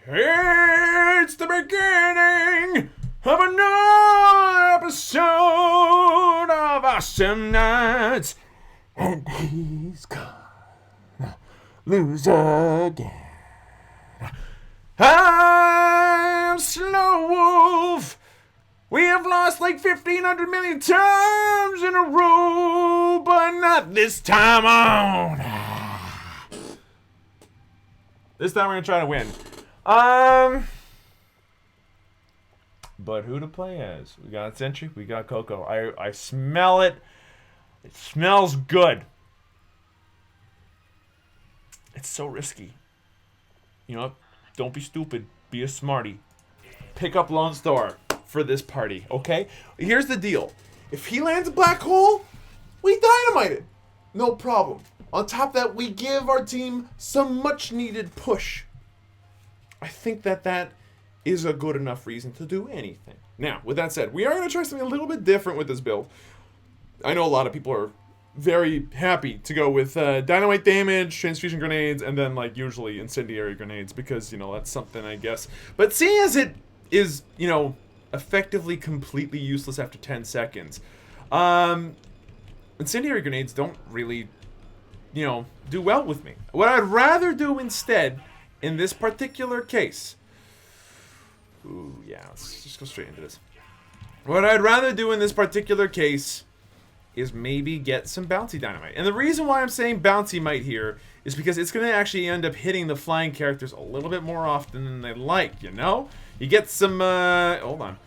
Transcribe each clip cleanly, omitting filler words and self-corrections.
It's the beginning of another episode of Awesomenauts, and he's gonna lose again. I'm SlowWolf. We have lost like 1,500 million times in a row, but not this time on. This time we're gonna try to win. But who to play as? We got Sentry, we got Coco. I smell it. It smells good. It's so risky. You know what? Don't be stupid. Be a smarty. Pick up Lone Star for this party, okay? Here's the deal. If he lands a black hole, we dynamite it. No problem. On top of that, we give our team some much needed push. I think that is a good enough reason to do anything. Now, with that said, we are going to try something a little bit different with this build. I know a lot of people are very happy to go with dynamite damage, transfusion grenades, and then like usually incendiary grenades because, you know, that's something, I guess. But seeing as it is, you know, effectively completely useless after 10 seconds, incendiary grenades don't really, you know, do well with me. What I'd rather do instead in this particular case, ooh, yeah, let's just go straight into this. What I'd rather do in this particular case is maybe get some bouncy dynamite. And the reason why I'm saying bouncy might here is because it's going to actually end up hitting the flying characters a little bit more often than they like, you know? You get some, hold on.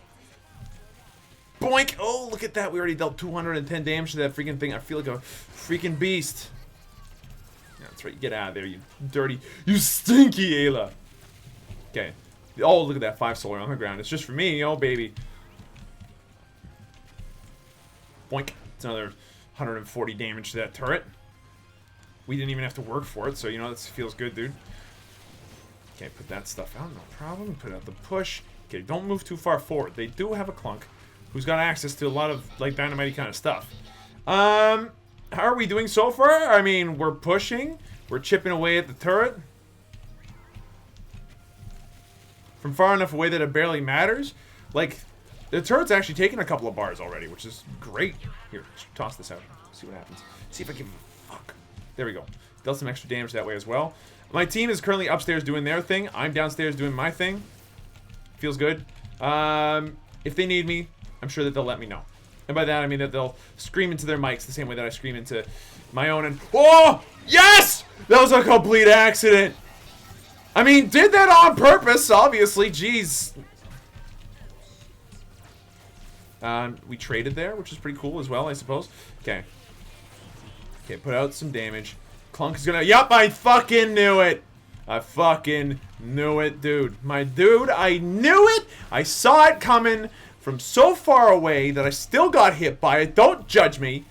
Boink! Oh, look at that. We already dealt 210 damage to that freaking thing. I feel like a freaking beast. Yeah, that's right. Get out of there, you dirty, you stinky Ayla. Okay. Oh, look at that 5 solar on the ground. It's just for me, oh baby. Boink. It's another 140 damage to that turret. We didn't even have to work for it, so you know, this feels good, dude. Okay, put that stuff out, no problem. Put out the push. Okay, don't move too far forward. They do have a clunk who's got access to a lot of like dynamite kind of stuff. How are we doing so far? I mean, we're pushing. We're chipping away at the turret. From far enough away that it barely matters. Like, the turret's actually taken a couple of bars already, which is great. Here, toss this out. See what happens. See if I give a fuck. There we go. Dealt some extra damage that way as well. My team is currently upstairs doing their thing. I'm downstairs doing my thing. Feels good. If they need me, I'm sure that they'll let me know. And by that, I mean that they'll scream into their mics the same way that I scream into my own. And oh, yes! That was a complete accident. I mean, did that on purpose, obviously. Jeez. We traded there, which is pretty cool as well, I suppose. Okay. Okay, put out some damage. Clunk is gonna... Yup, I fucking knew it. I fucking knew it, dude. My dude, I knew it. I saw it coming from so far away that I still got hit by it. Don't judge me.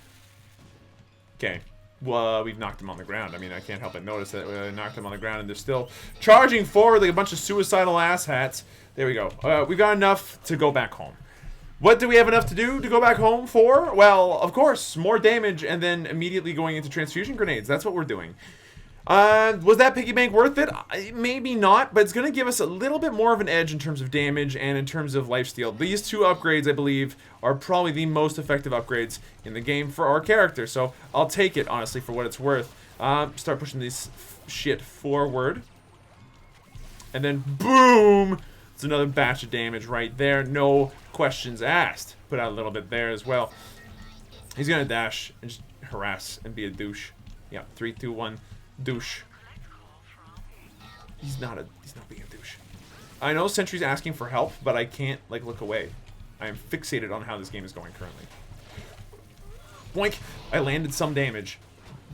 Okay. Well, we've knocked him on the ground. I mean, I can't help but notice that we knocked him on the ground, and they're still charging forward like a bunch of suicidal asshats. There we go. We've got enough to go back home. What do we have enough to do to go back home for? Well, of course, more damage and then immediately going into transfusion grenades. That's what we're doing. Was that piggy bank worth it? Maybe not, but it's going to give us a little bit more of an edge in terms of damage and in terms of lifesteal. These two upgrades, I believe, are probably the most effective upgrades in the game for our character. So I'll take it, honestly, for what it's worth. Start pushing this shit forward. And then, boom! It's another batch of damage right there. No questions asked. Put out a little bit there as well. He's going to dash and just harass and be a douche. Yeah, 3, 2, 1. Douche. He's not being a douche. I know Sentry's asking for help, but I can't like look away. I am fixated on how this game is going currently. Boink! I landed some damage,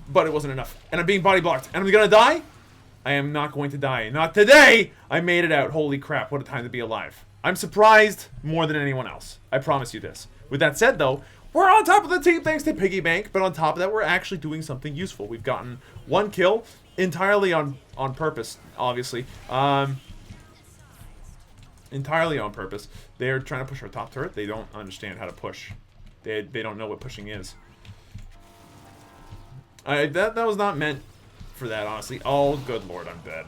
but it wasn't enough. And I'm being body blocked. And I'm gonna die? I am not going to die. Not today! I made it out. Holy crap, what a time to be alive. I'm surprised more than anyone else. I promise you this. With that said though, we're on top of the team thanks to Piggy Bank, but on top of that, we're actually doing something useful. We've gotten 1 kill entirely on purpose, obviously. Entirely on purpose. They're trying to push our top turret. They don't understand how to push. They don't know what pushing is. That was not meant for that, honestly. Oh, good lord, I'm dead.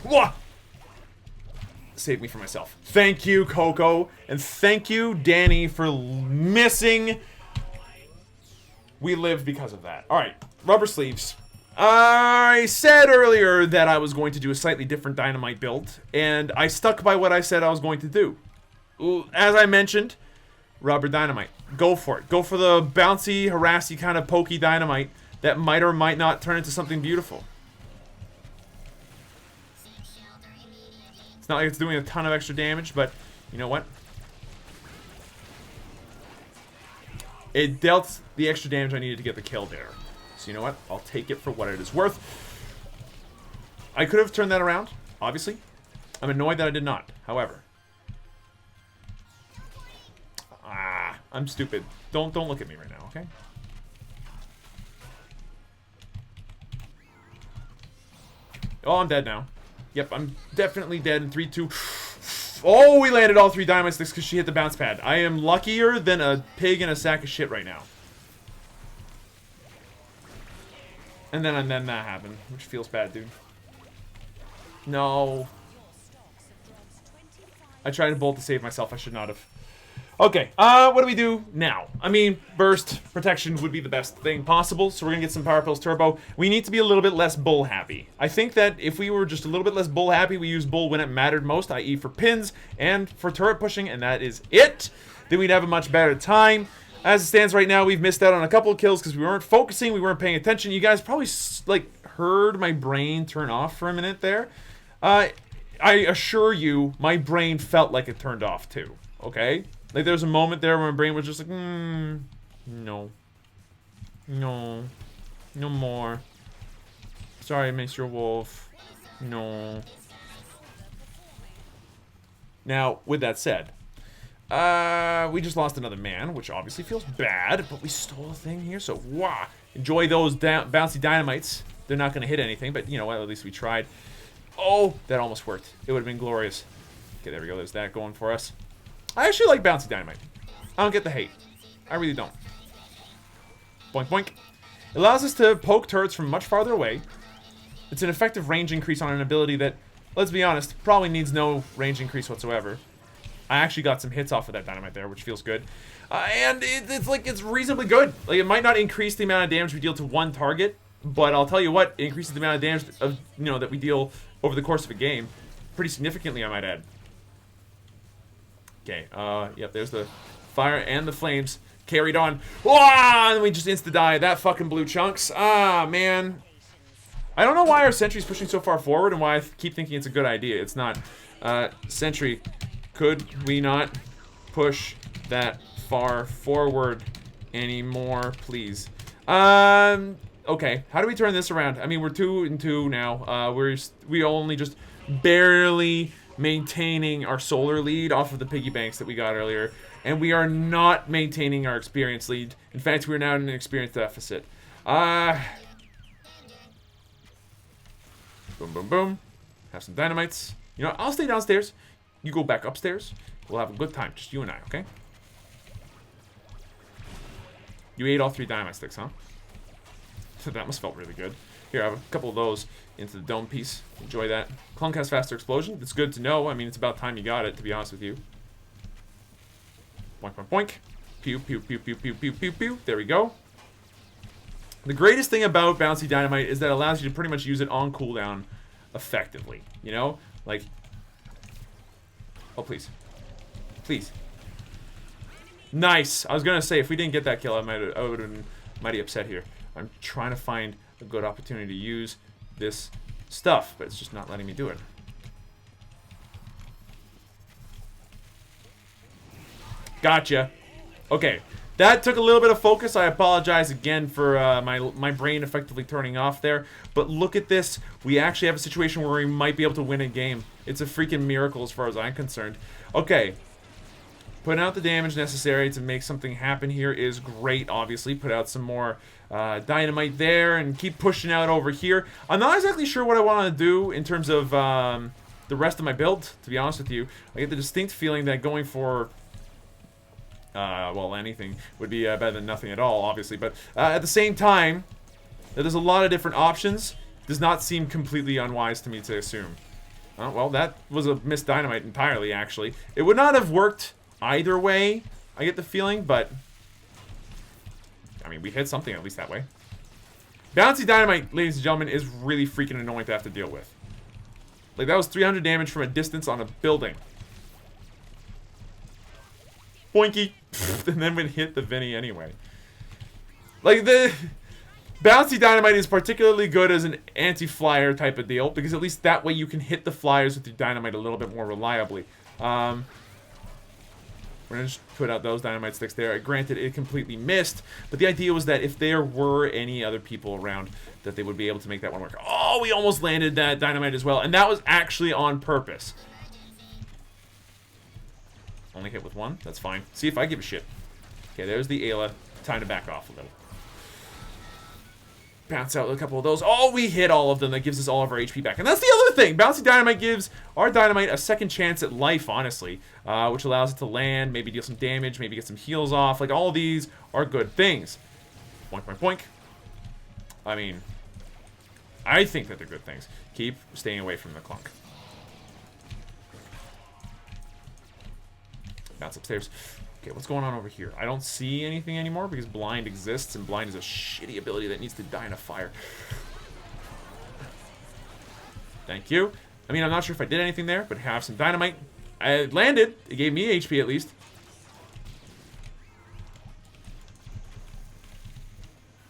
Whoa! save me from myself. Thank you, Coco. And thank you, Danny, for missing. We lived because of that. Alright, rubber sleeves. I said earlier that I was going to do a slightly different Dynamite build, and I stuck by what I said I was going to do. As I mentioned, rubber Dynamite. Go for it. Go for the bouncy, harassy, kind of pokey Dynamite that might or might not turn into something beautiful. It's not like it's doing a ton of extra damage, but you know what? It dealt the extra damage I needed to get the kill there. So you know what? I'll take it for what it is worth. I could have turned that around, obviously. I'm annoyed that I did not, however. I'm stupid. Don't look at me right now, okay? Oh, I'm dead now. Yep, I'm definitely dead in 3, 2... Oh, we landed all 3 Dynamite sticks because she hit the bounce pad. I am luckier than a pig in a sack of shit right now. And then that happened, which feels bad, dude. No. I tried to bolt to save myself. I should not have. Okay, what do we do now? I mean, burst protection would be the best thing possible, so we're gonna get some Power Pills Turbo. We need to be a little bit less bull happy. I think that if we were just a little bit less bull happy, we use bull when it mattered most, i.e. for pins and for turret pushing, and that is it. Then we'd have a much better time. As it stands right now, we've missed out on a couple of kills because we weren't focusing, we weren't paying attention. You guys probably, like, heard my brain turn off for a minute there. I assure you, my brain felt like it turned off too, okay? Like, there was a moment there where my brain was just like, no. No. No more. Sorry, Mr. Wolf. No. Now, with that said, we just lost another man, which obviously feels bad, but we stole a thing here, so, wow. Enjoy those bouncy dynamites. They're not going to hit anything, but, you know what, at least we tried. Oh, that almost worked. It would have been glorious. Okay, there we go. There's that going for us. I actually like bouncy dynamite. I don't get the hate. I really don't. Boink, boink. It allows us to poke turrets from much farther away. It's an effective range increase on an ability that, let's be honest, probably needs no range increase whatsoever. I actually got some hits off of that dynamite there, which feels good. And it's reasonably good. Like, it might not increase the amount of damage we deal to one target, but I'll tell you what, it increases the amount of damage that we deal over the course of a game pretty significantly, I might add. Okay, yep, there's the fire and the flames carried on. And we just insta-die. That fucking blew chunks. Man. I don't know why our sentry's pushing so far forward and why I keep thinking it's a good idea. It's not. Sentry, could we not push that far forward anymore, please? Okay, how do we turn this around? I mean, we're 2-2 now. We only just barely maintaining our solar lead off of the piggy banks that we got earlier, and we are not maintaining our experience lead. In fact, we're now in an experience deficit. Boom, boom, boom. Have some dynamites. You know, I'll stay downstairs. You go back upstairs. We'll have a good time, just you and I, okay? You ate all 3 dynamite sticks, huh? That must felt really good. Here, I have a couple of those into the dome piece. Enjoy that. Clunk has faster explosion. It's good to know. I mean, it's about time you got it, to be honest with you. Boink, boink, boink. Pew, pew, pew, pew, pew, pew, pew, pew. There we go. The greatest thing about bouncy dynamite is that it allows you to pretty much use it on cooldown effectively. You know? Like... Oh, please. Please. Nice! I was gonna say, if we didn't get that kill, I would have been mighty upset here. I'm trying to find a good opportunity to use this stuff, but it's just not letting me do it. Gotcha. Okay, that took a little bit of focus. I apologize again for my brain effectively turning off there, but look at this. We actually have a situation where we might be able to win a game. It's a freaking miracle as far as I'm concerned. Okay. Putting out the damage necessary to make something happen here is great, obviously. Put out some more dynamite there and keep pushing out over here. I'm not exactly sure what I want to do in terms of the rest of my build, to be honest with you. I get the distinct feeling that going for, well, anything would be better than nothing at all, obviously. But at the same time, there's a lot of different options. Does not seem completely unwise to me to assume. Oh, well, that was a missed Dynamite entirely, actually. It would not have worked either way, I get the feeling, but... I mean, we hit something at least that way. Bouncy Dynamite, ladies and gentlemen, is really freaking annoying to have to deal with. Like, that was 300 damage from a distance on a building. Boinky! And then would hit the Vinny anyway. Like, the... Bouncy Dynamite is particularly good as an anti-flyer type of deal, because at least that way you can hit the flyers with your Dynamite a little bit more reliably. We're going to just put out those Dynamite sticks there. Granted, it completely missed, but the idea was that if there were any other people around, that they would be able to make that one work. Oh, we almost landed that Dynamite as well, and that was actually on purpose. Only hit with one. That's fine. See if I give a shit. Okay, there's the Ayla. Time to back off a little. Bounce out a couple of those. Oh, we hit all of them. That gives us all of our HP back. And that's the other thing. Bouncy Dynamite gives our Dynamite a second chance at life, honestly. Which allows it to land, maybe deal some damage, maybe get some heals off. Like, all of these are good things. Boink, boink, boink. I mean, I think that they're good things. Keep staying away from the clunk. Bounce upstairs. Okay, what's going on over here? I don't see anything anymore because blind exists, and blind is a shitty ability that needs to die in a fire. Thank you. I mean, I'm not sure if I did anything there, but have some Dynamite. I landed. It gave me HP at least.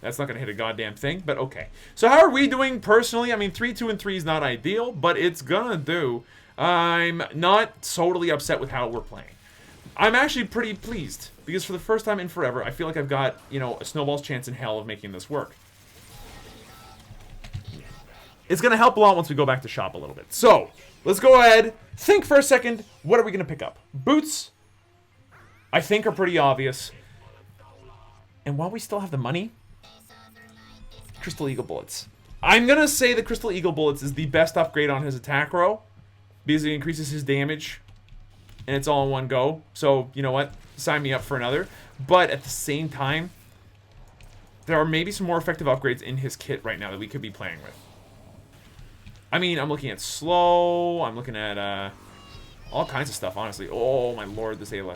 That's not going to hit a goddamn thing, but okay. So how are we doing personally? I mean, 3, 2, and 3 is not ideal, but it's going to do. I'm not totally upset with how we're playing. I'm actually pretty pleased, because for the first time in forever, I feel like I've got, you know, a snowball's chance in hell of making this work. It's going to help a lot once we go back to shop a little bit. So, let's go ahead, think for a second, what are we going to pick up? Boots, I think, are pretty obvious. And while we still have the money, Crystal Eagle Bullets. I'm going to say the Crystal Eagle Bullets is the best upgrade on his attack row, because it increases his damage. And it's all in one go. So, you know what? Sign me up for another. But at the same time, there are maybe some more effective upgrades in his kit right now that we could be playing with. I mean, I'm looking at slow. I'm looking at all kinds of stuff, honestly. Oh, my lord, this Ayla.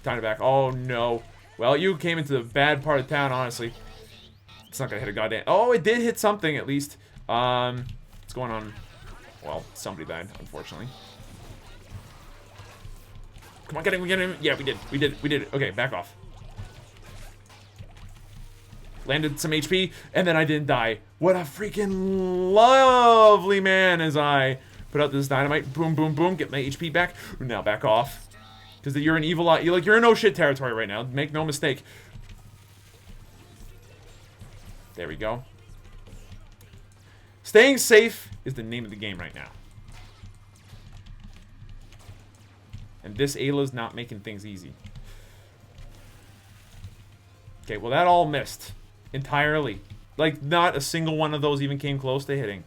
Time to back. Oh, no. Well, you came into the bad part of town, honestly. It's not going to hit a goddamn... Oh, it did hit something, at least. What's going on? Well, somebody died, unfortunately. Come on, get him. Yeah, we did. Okay, back off. Landed some HP, and then I didn't die. What a freaking lovely man as I put out this Dynamite. Boom, boom, boom. Get my HP back. Now back off. Because you're an evil... You're in no shit territory right now. Make no mistake. There we go. Staying safe is the name of the game right now. And this Ayla's not making things easy. Okay, well that all missed. Entirely. Like, not a single one of those even came close to hitting.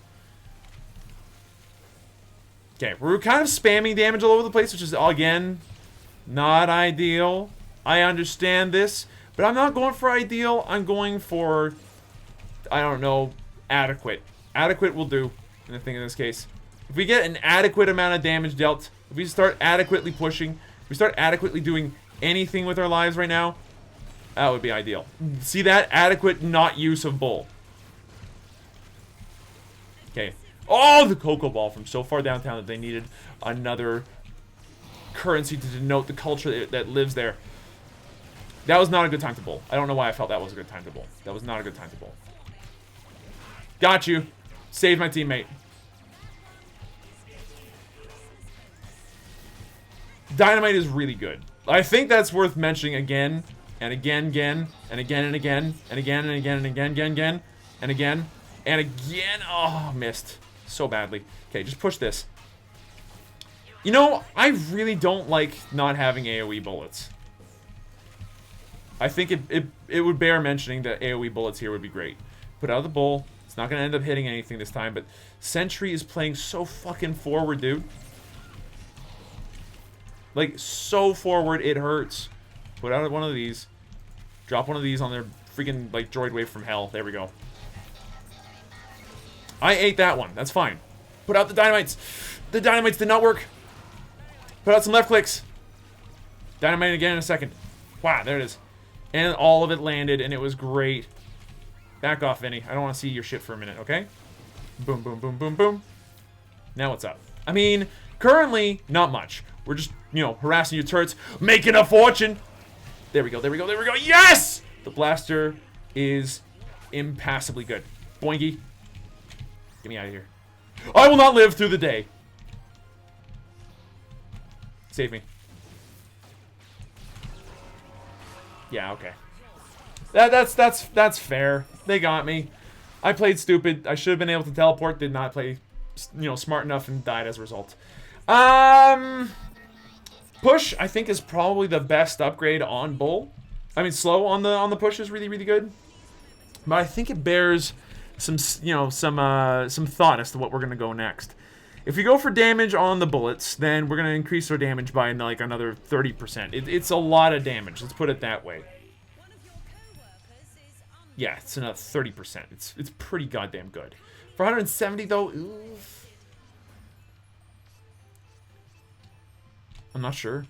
Okay, we're kind of spamming damage all over the place, which is, again, not ideal. I understand this, but I'm not going for ideal. I'm going for, I don't know, adequate. Adequate will do, I think, in this case. If we get an adequate amount of damage dealt, if we start adequately pushing, if we start adequately doing anything with our lives right now, that would be ideal. See that? Adequate not use of bull. Okay. Oh, the Cocoa Ball from so far downtown that they needed another currency to denote the culture that lives there. That was not a good time to bull. I don't know why I felt that was a good time to bull. That was not a good time to bull. Got you. Saved my teammate. Dynamite is really good. I think that's worth mentioning again and again, and again and again, and again and again and again, again, and again, and again. Oh, missed so badly. Okay, just push this. You know, I really don't like not having AoE bullets. I think it would bear mentioning that AoE bullets here would be great. Put out the bull. It's not going to end up hitting anything this time, but Sentry is playing so fucking forward, dude. Like, so forward, it hurts. Put out one of these. Drop one of these on their freaking, like, droid wave from hell. There we go. I ate that one. That's fine. Put out the dynamites. The dynamites did not work. Put out some left clicks. Dynamite again in a second. Wow, there it is. And all of it landed, and it was great. Back off, Vinny. I don't want to see your shit for a minute, okay? Boom, boom, boom, boom, boom. Now what's up? I mean, currently, not much. We're just, you know, harassing your turrets, making a fortune. There we go, there we go, there we go. Yes! The blaster is impassably good. Boingy. Get me out of here. I will not live through the day. Save me. Yeah, okay. That's fair. They got me. I played stupid. I should have been able to teleport. Did not play, you know, smart enough and died as a result. Push, I think, is probably the best upgrade on Bull. I mean, slow on the push is really, really good. But I think it bears some, you know, some thought as to what we're gonna go next. If we go for damage on the bullets, then we're gonna increase our damage by like another 30%. It's a lot of damage. Let's put it that way. Yeah, it's another 30%. It's pretty goddamn good. For 170 though, oof. I'm not sure.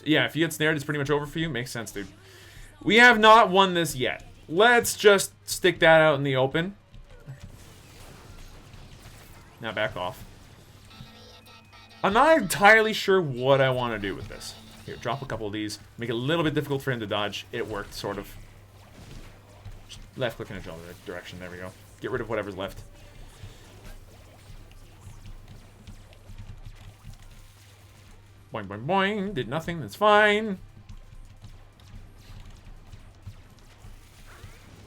Yeah, if you get snared, it's pretty much over for you. Makes sense, dude. We have not won this yet. Let's just stick that out in the open. Now back off. I'm not entirely sure what I want to do with this. Here, drop a couple of these. Make it a little bit difficult for him to dodge. It worked, sort of. Just left click in a general direction. There we go. Get rid of whatever's left. Boing, boing, boing. Did nothing. That's fine.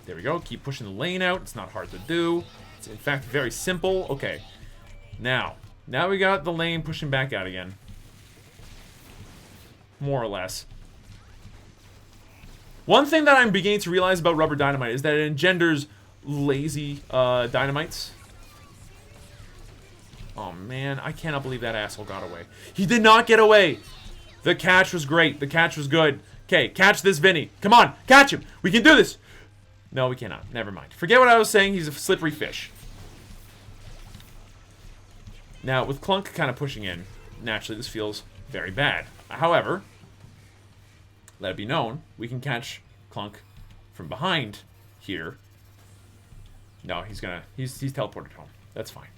There we go. Keep pushing the lane out. It's not hard to do. It's, in fact, very simple. Okay. Now we got the lane pushing back out again. More or less. One thing that I'm beginning to realize about rubber dynamite is that it engenders lazy dynamites. Oh man, I cannot believe that asshole got away. He did not get away. The catch was great. The catch was good. Okay, catch this Vinny. Come on, catch him. We can do this. No, we cannot. Never mind. Forget what I was saying. He's a slippery fish. Now, with Clunk kind of pushing in, naturally this feels very bad. However, let it be known, we can catch Clunk from behind here. No, he's teleported home. That's fine.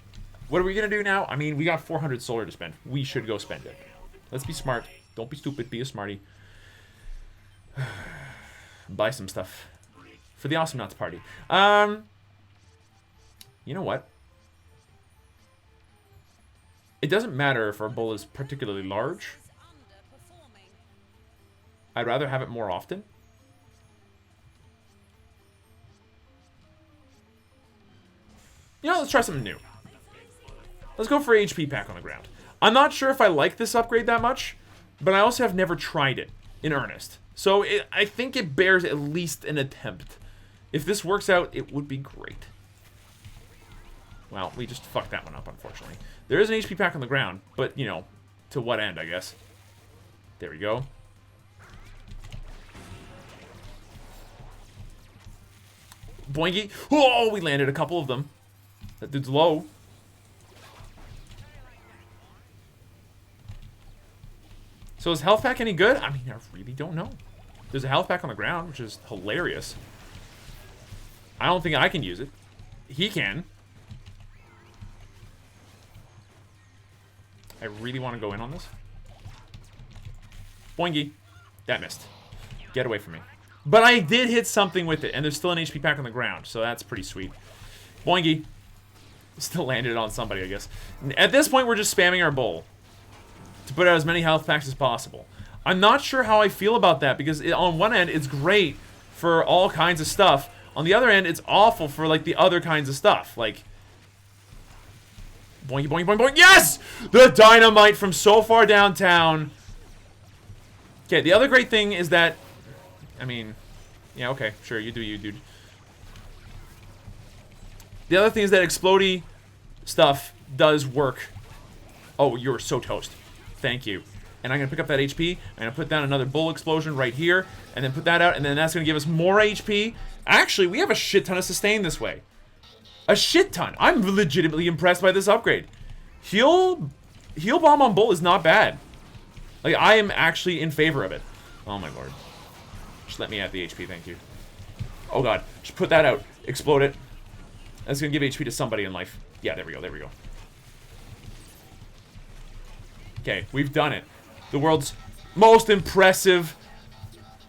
What are we gonna do now? I mean, we got 400 solar to spend. We should go spend it. Let's be smart. Don't be stupid. Be a smarty. Buy some stuff for the Awesomenauts party. You know what? It doesn't matter if our bull is particularly large. I'd rather have it more often. You know, let's try something new. Let's go for HP pack on the ground. I'm not sure if I like this upgrade that much, but I also have never tried it in earnest. So I think it bears at least an attempt. If this works out, it would be great. Well, we just fucked that one up, unfortunately. There is an HP pack on the ground, but, you know, to what end, I guess. There we go. Boingy. Oh, we landed a couple of them. That dude's low. So is health pack any good? I mean, I really don't know. There's a health pack on the ground, which is hilarious. I don't think I can use it. He can. I really want to go in on this. Boingy. That missed. Get away from me. But I did hit something with it, and there's still an HP pack on the ground, so that's pretty sweet. Boingy. Still landed on somebody, I guess. At this point, we're just spamming our bowl to put out as many health packs as possible. I'm not sure how I feel about that, because on one end, it's great for all kinds of stuff. On the other end, it's awful for, like, the other kinds of stuff. Like, boingy, boingy, boingy, boingy. Yes! The dynamite from so far downtown. Okay, the other great thing is that, I mean, yeah, okay, sure, you do you, dude. The other thing is that explodey stuff does work. Oh, you're so toast. Thank you. And I'm going to pick up that HP. I'm going to put down another bull explosion right here. And then put that out. And then that's going to give us more HP. Actually, we have a shit ton of sustain this way. A shit ton. I'm legitimately impressed by this upgrade. Heal Bomb on Bull is not bad. Like, I am actually in favor of it. Oh my lord. Just let me add the HP, thank you. Oh god. Just put that out. Explode it. That's gonna give HP to somebody in life. Yeah, there we go, there we go. Okay, we've done it. The world's most impressive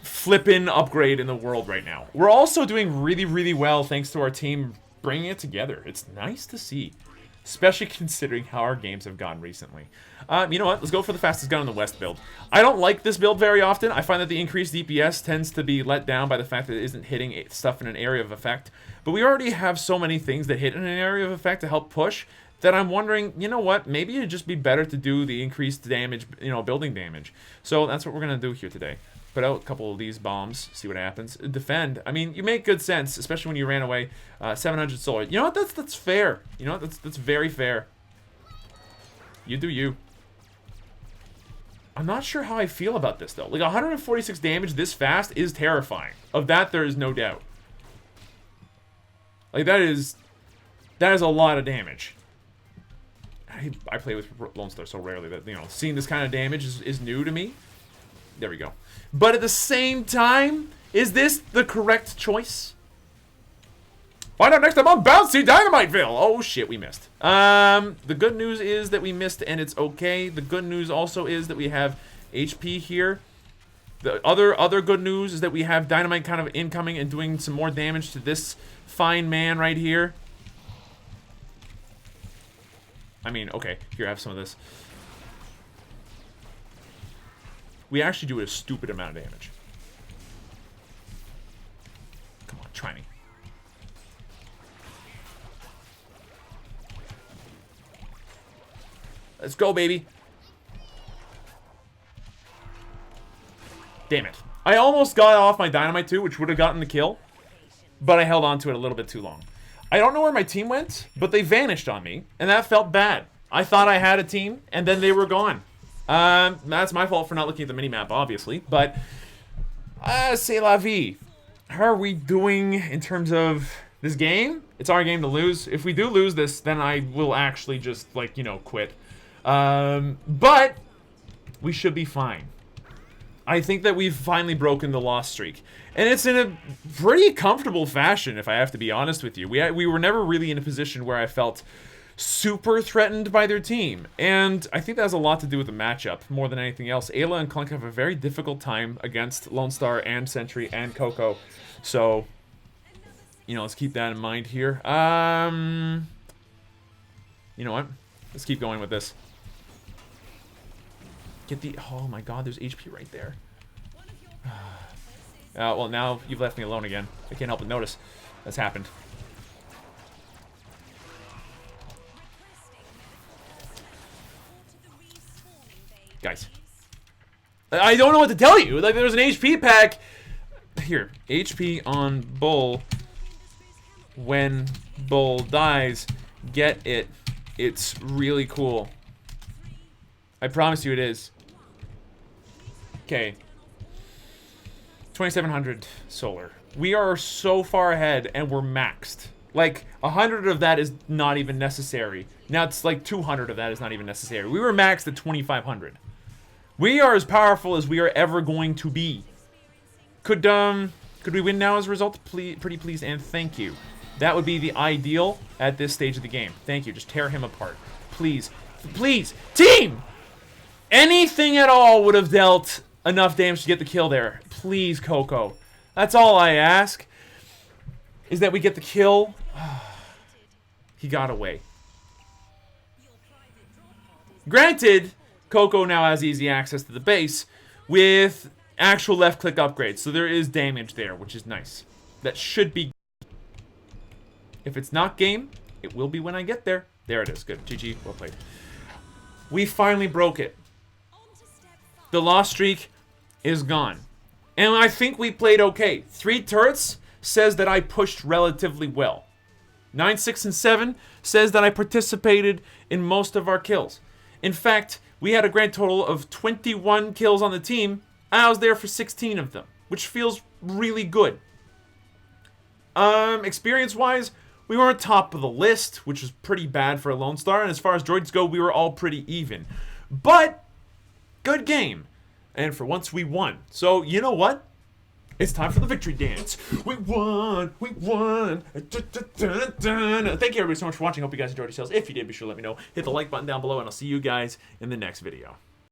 flippin' upgrade in the world right now. We're also doing really, really well thanks to our team bringing it together. It's nice to see. Especially considering how our games have gone recently. You know what? Let's go for the fastest gun in the West build. I don't like this build very often. I find that the increased DPS tends to be let down by the fact that it isn't hitting stuff in an area of effect. But we already have so many things that hit in an area of effect to help push that I'm wondering, you know what? Maybe it'd just be better to do the increased damage, you know, building damage. So that's what we're going to do here today. Put out a couple of these bombs, see what happens. Defend. I mean, you make good sense, especially when you ran away. 700 solar. You know what? That's fair. You know what? That's very fair. You do you. I'm not sure how I feel about this, though. Like, 146 damage this fast is terrifying. Of that, there is no doubt. Like, that is a lot of damage. I play with Lone Star so rarely that, you know, seeing this kind of damage is new to me. There we go. But at the same time, is this the correct choice? Find out next time on Bouncy Dynamiteville. Oh shit, we missed. The good news is that we missed and it's okay. The good news also is that we have HP here. The other good news is that we have Dynamite kind of incoming and doing some more damage to this fine man right here. I mean, okay, here, have some of this. We actually do a stupid amount of damage. Come on, try me. Let's go, baby. Damn it. I almost got off my Dynamite too, which would have gotten the kill. But I held on to it a little bit too long. I don't know where my team went, but they vanished on me. And that felt bad. I thought I had a team, and then they were gone. That's my fault for not looking at the minimap, obviously. But, c'est la vie. How are we doing in terms of this game? It's our game to lose. If we do lose this, then I will actually just, like, you know, quit. But we should be fine. I think that we've finally broken the loss streak. And it's in a pretty comfortable fashion, if I have to be honest with you. We were never really in a position where I felt super threatened by their team. And I think that has a lot to do with the matchup, more than anything else. Ayla and Clunk have a very difficult time against Lone Star and Sentry and Coco. So, you know, let's keep that in mind here. You know what? Let's keep going with this. Get the... Oh my god, there's HP right there. Well, now you've left me alone again. I can't help but notice. That's happened. Guys. I don't know what to tell you. Like, there's an HP pack. Here. HP on Bull. When Bull dies. Get it. It's really cool. I promise you it is. Okay. 2,700 solar. We are so far ahead and we're maxed. Like, 100 of that is not even necessary. Now it's like 200 of that is not even necessary. We were maxed at 2,500. We are as powerful as we are ever going to be. Could we win now as a result? Pretty please and thank you. That would be the ideal at this stage of the game. Thank you. Just tear him apart. Please. Please. Team! Anything at all would have dealt enough damage to get the kill there. Please, Coco. That's all I ask. Is that we get the kill. He got away. Granted, Coco now has easy access to the base with actual left-click upgrades. So there is damage there, which is nice. That should be... If it's not game, it will be when I get there. There it is. Good. GG. Well played. We finally broke it. The loss streak is gone. And I think we played okay. 3 turrets says that I pushed relatively well. 9, 6, and 7 says that I participated in most of our kills. In fact, we had a grand total of 21 kills on the team, and I was there for 16 of them, which feels really good. Experience-wise, We weren't top of the list, which was pretty bad for a Lone Star. And as far as droids go, we were all pretty even. But, good game. And for once, we won. So, you know what? It's time for the victory dance. We won! We won! Thank you everybody so much for watching. Hope you guys enjoyed yourselves. If you did, be sure to let me know. Hit the like button down below, and I'll see you guys in the next video.